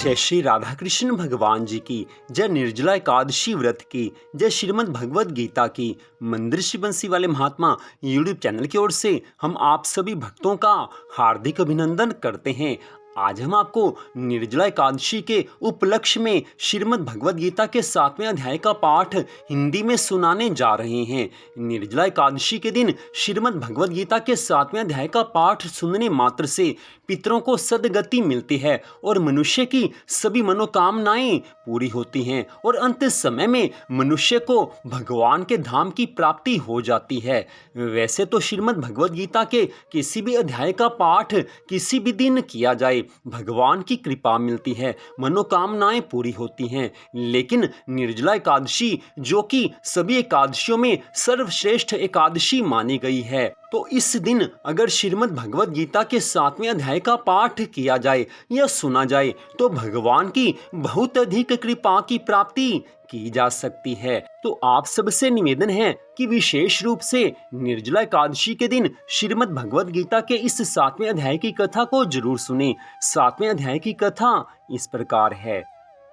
जय श्री राधा कृष्ण भगवान जी की जय। निर्जला एकादशी व्रत की जय। श्रीमद् भगवद गीता की। मंदिर श्री बंसी वाले महात्मा यूट्यूब चैनल की ओर से हम आप सभी भक्तों का हार्दिक अभिनंदन करते हैं। आज हम आपको निर्जला एकादशी के उपलक्ष्य में श्रीमद् भगवद गीता के 7वें अध्याय का पाठ हिंदी में सुनाने जा रहे हैं। निर्जला एकादशी के दिन श्रीमद् भगवद गीता के 7वें अध्याय का पाठ सुनने मात्र से पितरों को सद्गति मिलती है और मनुष्य की सभी मनोकामनाएं पूरी होती हैं और अंत समय में मनुष्य को भगवान के धाम की प्राप्ति हो जाती है। वैसे तो श्रीमद् भगवद गीता के किसी भी अध्याय का पाठ किसी भी दिन किया जाए भगवान की कृपा मिलती है, मनोकामनाएं पूरी होती हैं। लेकिन निर्जला एकादशी जो कि सभी एकादशियों में सर्वश्रेष्ठ एकादशी मानी गई है, तो इस दिन अगर श्रीमद् भगवद गीता के 7वें अध्याय का पाठ किया जाए या सुना जाए तो भगवान की बहुत अधिक कृपा की प्राप्ति की जा सकती है। तो आप सबसे निवेदन है कि विशेष रूप से निर्जला एकादशी के दिन श्रीमद् भगवद गीता के इस 7वें अध्याय की कथा को जरूर सुने। 7वें अध्याय की कथा इस प्रकार है।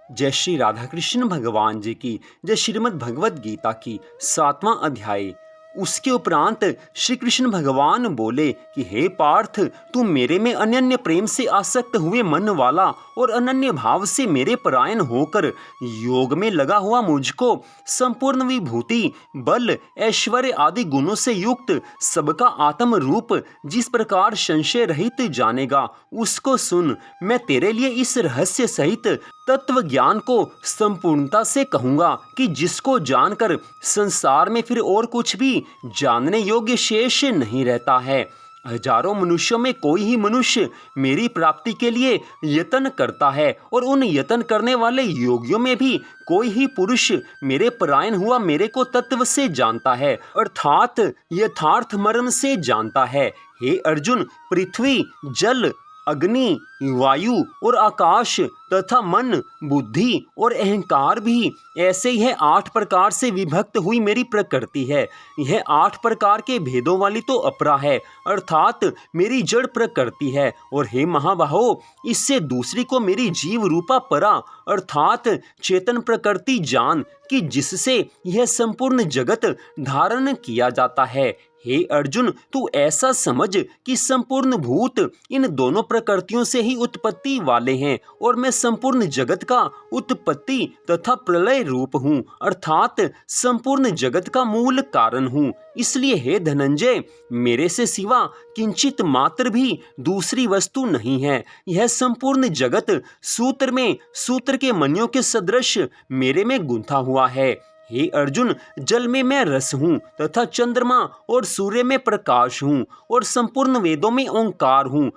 जय श्री राधा कृष्ण भगवान जी की जय। श्रीमद् भगवद गीता की 7वां अध्याय। उसके उपरांत श्री कृष्ण भगवान बोले कि हे पार्थ, तू मेरे में अनन्य प्रेम से आसक्त हुए मन वाला और अनन्य भाव से मेरे परायण होकर योग में लगा हुआ मुझको संपूर्ण विभूति, बल, ऐश्वर्य आदि गुणों से युक्त सबका आत्म रूप जिस प्रकार संशय रहित जानेगा, उसको सुन। मैं तेरे लिए इस रहस्य सहित तत्व ज्ञान को संपूर्णता से कहूँगा कि जिसको जानकर संसार में फिर और कुछ भी जानने योग्य शेष नहीं रहता है। हजारों मनुष्यों में कोई ही मनुष्य मेरी प्राप्ति के लिए यत्न करता है और उन यत्न करने वाले योगियों में भी कोई ही पुरुष मेरे परायण हुआ मेरे को तत्व से जानता है, अर्थात यथार्थ मर्म से जानता है। हे अर्जुन, पृथ्वी, जल, अग्नि, वायु और आकाश तथा मन, बुद्धि और अहंकार भी ऐसे ही 8 प्रकार से विभक्त हुई मेरी प्रकृति है। यह 8 प्रकार के भेदों वाली तो अपरा है, अर्थात मेरी जड़ प्रकृति है। और हे महाबाहो, इससे दूसरी को मेरी जीव रूपा परा अर्थात चेतन प्रकृति जान कि जिससे यह संपूर्ण जगत धारण किया जाता है। हे अर्जुन, तू ऐसा समझ कि संपूर्ण भूत इन दोनों प्रकृतियों से ही उत्पत्ति वाले हैं और मैं संपूर्ण जगत का उत्पत्ति तथा प्रलय रूप हूँ, अर्थात संपूर्ण जगत का मूल कारण हूँ। इसलिए हे धनंजय, मेरे से सिवा किंचित मात्र भी दूसरी वस्तु नहीं है। यह संपूर्ण जगत सूत्र में सूत्र के मणियों के सदृश मेरे में गुंथा हुआ है। हे अर्जुन, जल में मैं रस हूँ तथा चंद्रमा और सूर्य में प्रकाश हूँ और संपूर्ण वेदों में ओंकार हूँ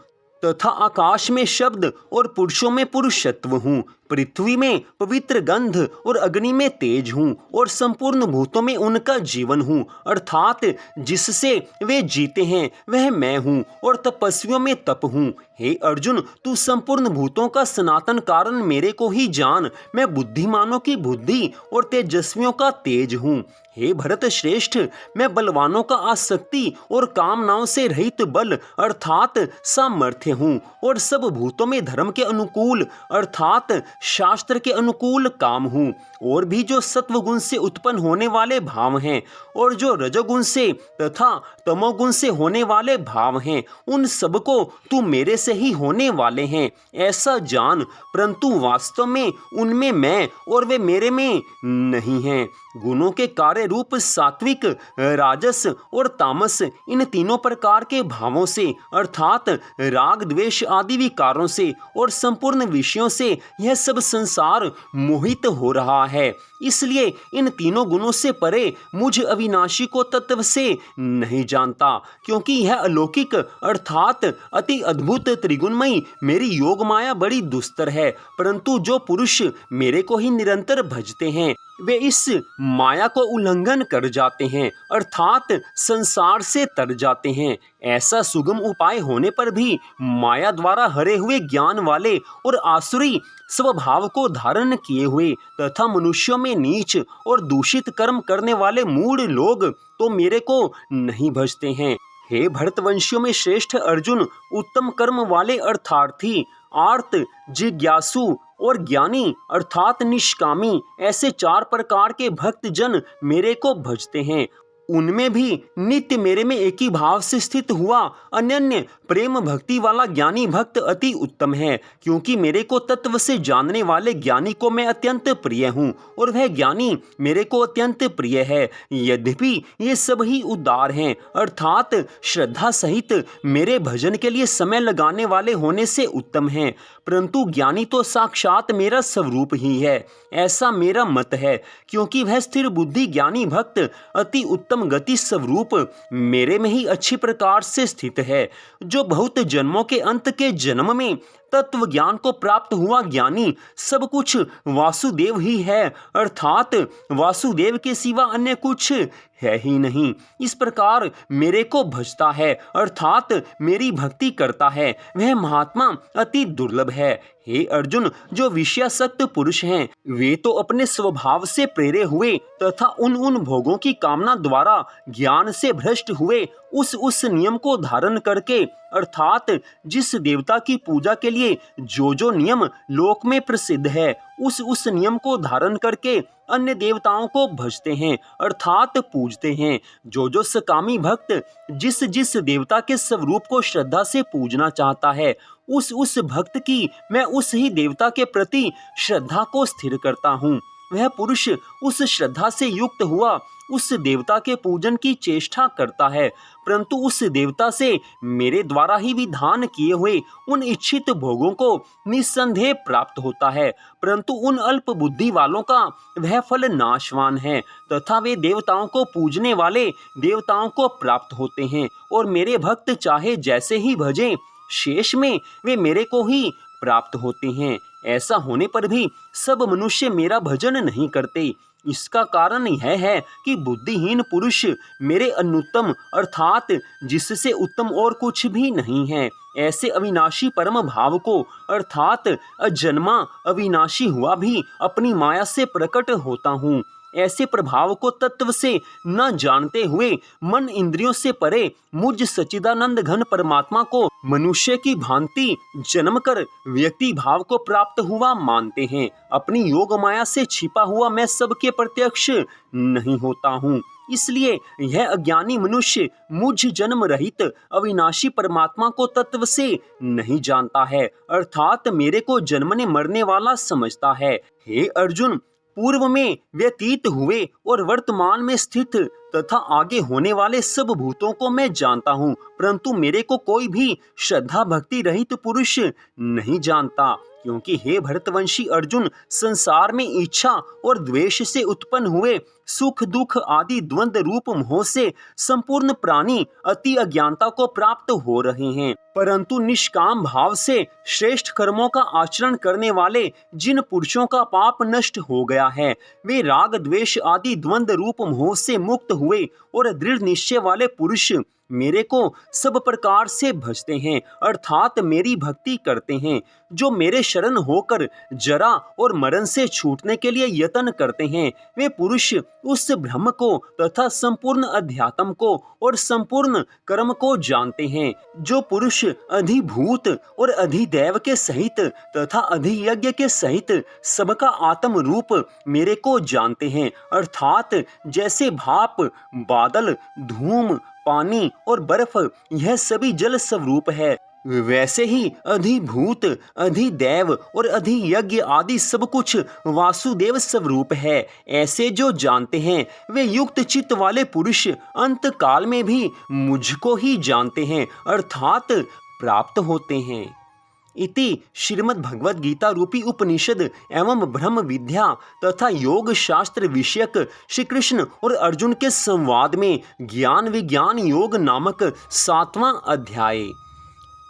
तथा आकाश में शब्द और पुरुषों में पुरुषत्व हूँ। पृथ्वी में पवित्र गंध और अग्नि में तेज हूँ और संपूर्ण भूतों में उनका जीवन हूँ, अर्थात जिससे वे जीते हैं वह मैं हूँ और तपस्वियों में तप हूँ। हे अर्जुन, तू संपूर्ण भूतों का सनातन कारण मेरे को ही जान। मैं बुद्धिमानों की बुद्धि और तेजस्वियों का तेज हूँ। हे भरत श्रेष्ठ, मैं बलवानों का आसक्ति और कामनाओं से रहित बल अर्थात सामर्थ्य हूँ और सब भूतों में धर्म के अनुकूल अर्थात शास्त्र के अनुकूल काम हूँ। और भी जो सत्वगुण से उत्पन्न होने वाले भाव हैं और जो रजोगुण से तथा तमोगुण से होने वाले भाव हैं, उन सबको तू मेरे से ही होने वाले हैं ऐसा जान, परंतु वास्तव में उनमें मैं और वे मेरे में नहीं हैं। गुणों के कार्य रूप सात्विक, राजस और तामस, इन तीनों प्रकार के भावों से अर्थात राग, द्वेष आदि विकारों से और संपूर्ण विषयों से यह सब संसार मोहित हो रहा है। इसलिए इन तीनों गुणों से परे मुझ अविनाशी को तत्व से नहीं जानता, क्योंकि यह अलौकिक अर्थात अति अद्भुत त्रिगुणमयी मेरी योग माया बड़ी दुस्तर है। परंतु जो पुरुष मेरे को ही निरंतर भजते हैं वे इस माया को उल्लंघन कर जाते हैं, अर्थात संसार से तर जाते हैं। ऐसा सुगम उपाय होने पर भी माया द्वारा हरे हुए ज्ञान वाले और आसुरी स्वभाव को धारण किए हुए तथा मनुष्यों में नीच और दूषित कर्म करने वाले मूढ़ लोग तो मेरे को नहीं भजते हैं। हे भरतवंशियों में श्रेष्ठ अर्जुन, उत्तम कर्म वाले अर्थार्थी, आर्त, जिज्ञासु और ज्ञानी अर्थात निष्कामी, ऐसे 4 प्रकार के भक्त जन मेरे को भजते हैं। उनमें भी नित्य मेरे में एक ही भाव से स्थित हुआ अनन्य प्रेम भक्ति वाला ज्ञानी भक्त अति उत्तम है, क्योंकि मेरे को तत्व से जानने वाले ज्ञानी को मैं अत्यंत प्रिय हूँ और वह ज्ञानी मेरे को अत्यंत प्रिय है। यद्यपि ये सब ही उदार हैं, अर्थात श्रद्धा सहित मेरे भजन के लिए समय लगाने वाले होने से उत्तम हैं, परंतु ज्ञानी तो साक्षात मेरा स्वरूप ही है, ऐसा मेरा मत है, क्योंकि वह स्थिर बुद्धि ज्ञानी भक्त अति उत्तम गति स्वरूप मेरे में ही अच्छी प्रकार से स्थित है। जो बहुत जन्मों के अंत के जन्म में तत्व ज्ञान को प्राप्त हुआ ज्ञानी सब कुछ वासुदेव ही है, अर्थात वासुदेव के सिवा अन्य कुछ है ही नहीं। इस प्रकार मेरे को भजता है अर्थात मेरी भक्ति करता है, वह महात्मा अति दुर्लभ है। हे अर्जुन, जो विषयासक्त पुरुष हैं वे तो अपने स्वभाव से प्रेरे हुए तथा उन भोगों की कामना द्वारा ज्ञान से भ्रष्ट हुए उस नियम को धारण करके, अर्थात जिस देवता की पूजा के लिए जो नियम लोक में प्रसिद्ध है उस नियम को धारण करके अन्य देवताओं को भजते हैं अर्थात पूजते हैं। जो सकामी भक्त जिस देवता के स्वरूप को श्रद्धा से पूजना चाहता है उस भक्त की मैं उस ही देवता के प्रति श्रद्धा को स्थिर करता हूँ। वह पुरुष उस श्रद्धा से युक्त हुआ उस देवता के पूजन की चेष्टा करता है, परंतु उस देवता से मेरे द्वारा ही विधान किए हुए उन इच्छित भोगों को निस्संदेह प्राप्त होता है, परंतु उन अल्प बुद्धि वालों का वह फल नाशवान है तथा वे देवताओं को पूजने वाले देवताओं को प्राप्त होते हैं और मेरे भक्त चाहे जैसे ही भजें शेष में वे मेरे को ही प्राप्त होते हैं। ऐसा होने पर भी सब मनुष्य मेरा भजन नहीं करते। इसका कारण यह है कि बुद्धिहीन पुरुष मेरे अनुत्तम अर्थात जिससे उत्तम और कुछ भी नहीं है ऐसे अविनाशी परम भाव को अर्थात अजन्मा अविनाशी हुआ भी अपनी माया से प्रकट होता हूँ, ऐसे प्रभाव को तत्व से न जानते हुए मन इंद्रियों से परे मुझ सच्चिदानंद घन परमात्मा को मनुष्य की भांति जन्म कर व्यक्ति भाव को प्राप्त हुआ मानते हैं। अपनी योग माया से छिपा हुआ मैं सबके प्रत्यक्ष नहीं होता हूँ, इसलिए यह अज्ञानी मनुष्य मुझ जन्म रहित अविनाशी परमात्मा को तत्व से नहीं जानता है, अर्थात मेरे को जन्मने मरने वाला समझता है। हे अर्जुन, पूर्व में व्यतीत हुए और वर्तमान में स्थित तथा आगे होने वाले सब भूतों को मैं जानता हूँ, परंतु मेरे को कोई भी श्रद्धा भक्ति रहित पुरुष नहीं जानता, क्योंकि हे भरतवंशी अर्जुन, संसार में इच्छा और द्वेष से उत्पन्न हुए सुख दुख आदि द्वंद रूप मोह से संपूर्ण प्राणी अति अज्ञानता को प्राप्त हो रहे हैं, परंतु निष्काम भाव से श्रेष्ठ कर्मों का आचरण करने वाले जिन पुरुषों का पाप नष्ट हो गया है वे राग द्वेष आदि द्वंद रूप मोह से मुक्त हुए और दृढ़ निश्चय वाले पुरुष मेरे को सब प्रकार से भजते हैं अर्थात मेरी भक्ति करते हैं। जो मेरे शरण होकर जरा और मरण से छूटने के लिए यत्न करते हैं वे पुरुष उस ब्रह्म को तथा संपूर्ण अध्यात्म को और संपूर्ण कर्म को जानते हैं। जो पुरुष अधिभूत और अधिदैव के सहित तथा अधियज्ञ के सहित सबका आत्म रूप मेरे को जानते हैं, अर्थात जैसे भाप बादल धूम पानी और बर्फ यह सभी जल स्वरूप है, वैसे ही अधिभूत अधिदैव और अधियज्ञ आदि सब कुछ वासुदेव स्वरूप है। ऐसे जो जानते हैं वे युक्त चित्त वाले पुरुष अंत काल में भी मुझको ही जानते हैं अर्थात प्राप्त होते हैं। इति श्रीमद् भगवद गीता रूपी उपनिषद एवं ब्रह्म विद्या तथा योग शास्त्र विषयक श्री कृष्ण और अर्जुन के संवाद में ज्ञान विज्ञान योग नामक 7वां अध्याय।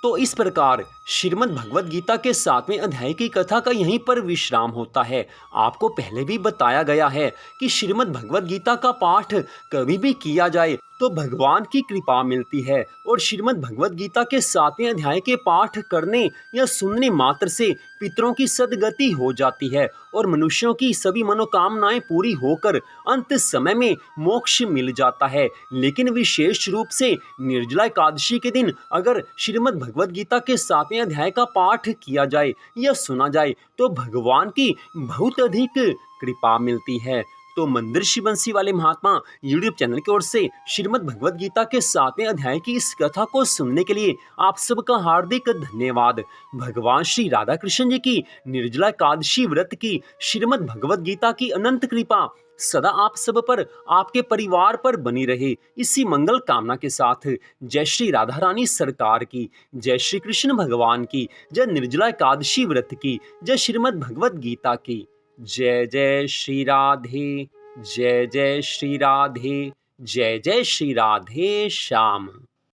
तो इस प्रकार श्रीमद् भगवद गीता के 7वें अध्याय की कथा का यहीं पर विश्राम होता है। आपको पहले भी बताया गया है कि श्रीमद् भगवद गीता का पाठ कभी भी किया जाए तो भगवान की कृपा मिलती है और श्रीमद् भगवद गीता के 7वें अध्याय के पाठ करने या सुनने मात्र से पितरों की सद्गति हो जाती है और मनुष्यों की सभी मनोकामनाएं पूरी होकर अंत समय में मोक्ष मिल जाता है। लेकिन विशेष रूप से निर्जला एकादशी के दिन अगर श्रीमद् भगवद गीता के 7वें 7वें अध्याय का पाठ किया जाए या सुना जाए तो भगवान की बहुत अधिक कृपा मिलती है। तो मंदिर शिव बंसी वाले महात्मा यूट्यूब चैनल की ओर से श्रीमद् भगवद गीता के 7वें अध्याय की इस कथा को सुनने के लिए आप सबका हार्दिक धन्यवाद। भगवान श्री राधा कृष्ण जी की निर्जला एकादशी व्रत की श्रीमद् भगवद गीता की अनंत कृपा सदा आप सब पर, आपके परिवार पर बनी रहे, इसी मंगल कामना के साथ जय श्री राधा रानी सरकार की, जय श्री कृष्ण भगवान की, जय निर्जला एकादशी व्रत की, जय श्रीमद् भगवद गीता की। जय जय श्री राधे, जय जय श्री राधे, जय जय श्री राधे श्याम।